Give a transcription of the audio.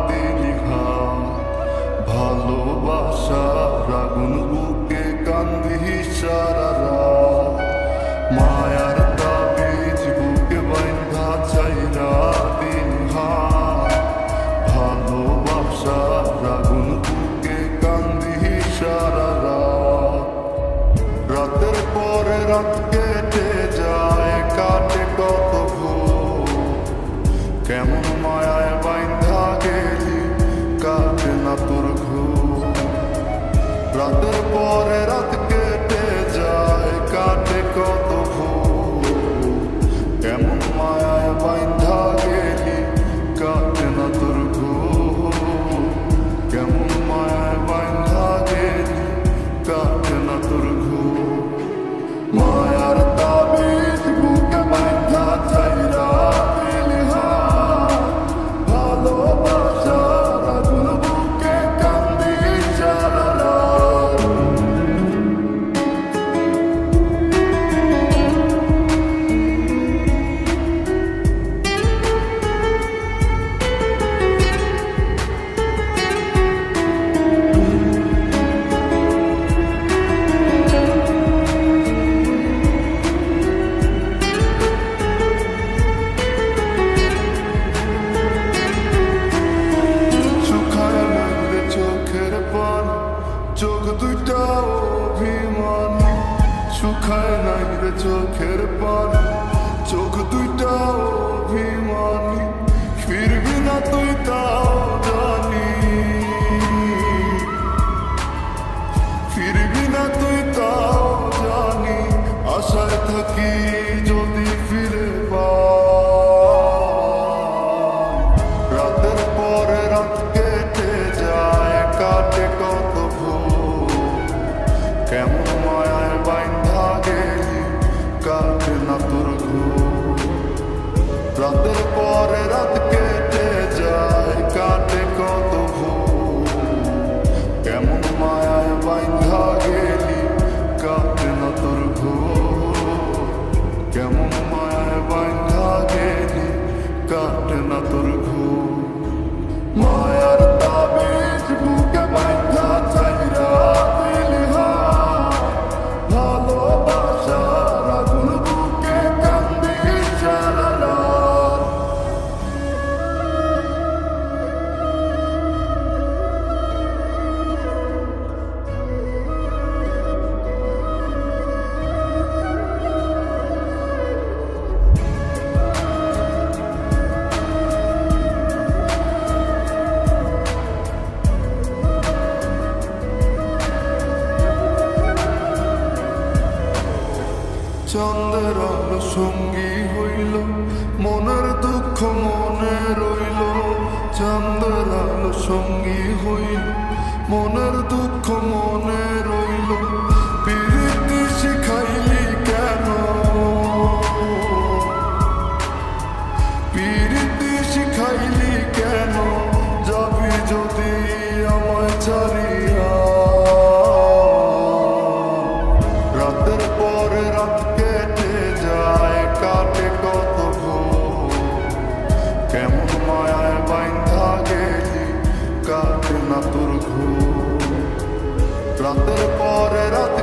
দিলি হাত, ভালোবাসার আগুন বুকে কান্দি সারা রাত। মায়ার তাবিজ বুকে বাইন্ধা চাইরা দিলি হাত, ভালোবাসার আগুন বুকে কান্দি সারা রাত। রাতের পরে রাত কেটে যায়, কাটে কত ভোর, কেমন মায়ায় বাইন্ধা গেলি কাটে না তোর ঘুম। রাতের পরে রাত কেটে যায়, কাটে কত ভোর, কেমন মায়ায় বাইন্ধা গেলি কাটে না তোর ঘুম। কেমন মায়ায় বাইন্ধা গেলি কাটে না তোর ঘুম। মায়ার তাবিজ বুকে বাইন্ধা চাইরা দিলি হাত, ভালোবাসার আগুন বুকে কান্দি সারা রাত। শুকায় লাগলে চোখের পানি, চোখ দুইটা অভিমান। শুকায় নাই রে চোখের পানি, চোখ দুইটা অভিমানী। ফিরবি না তুই তাও জানি, ফিরবি না তুই তাও জানি। আশায় থাকি যদি ফিরে পাই। রাতের পরে রাত কেটে যায়, কাটে কত ভোর, কেমন মায়ায় বাইন্ধা গেলি কাটে না তোর ঘুম। রাতের পরে রাত কেটে যায়, কাটে কত ভোর, কেমন মায়ায় বাইন্ধা গেলি কাটে না তোর ঘুম। কেমন মায়ায় বাইন্ধা গেলি কাটে না তোর ঘুম। মায়ার তাবিজ বুকে বাইন্ধা চাইরা দিলি হাত, ভালোবাসার আগুন বুকে কান্দি সারা রাত। চন্দ্রের আলো সঙ্গী হইল, মনের দুঃখ মনে রইল। চন্দ্রের আলো সঙ্গী হইল, মনের দুঃখ মনে রইল। প্রীতি শিখাইলি কেন, প্রীতি শিখাইলি কেন, যাবি যদি আমায় ছাড়িয়া। রাতের পরে রাত কেটে যায়, কাটে কত ভোর, কেমন মায়ায় বাইন্ধা গেলি কাটে না তোর ঘুম। রাতের পরে রাত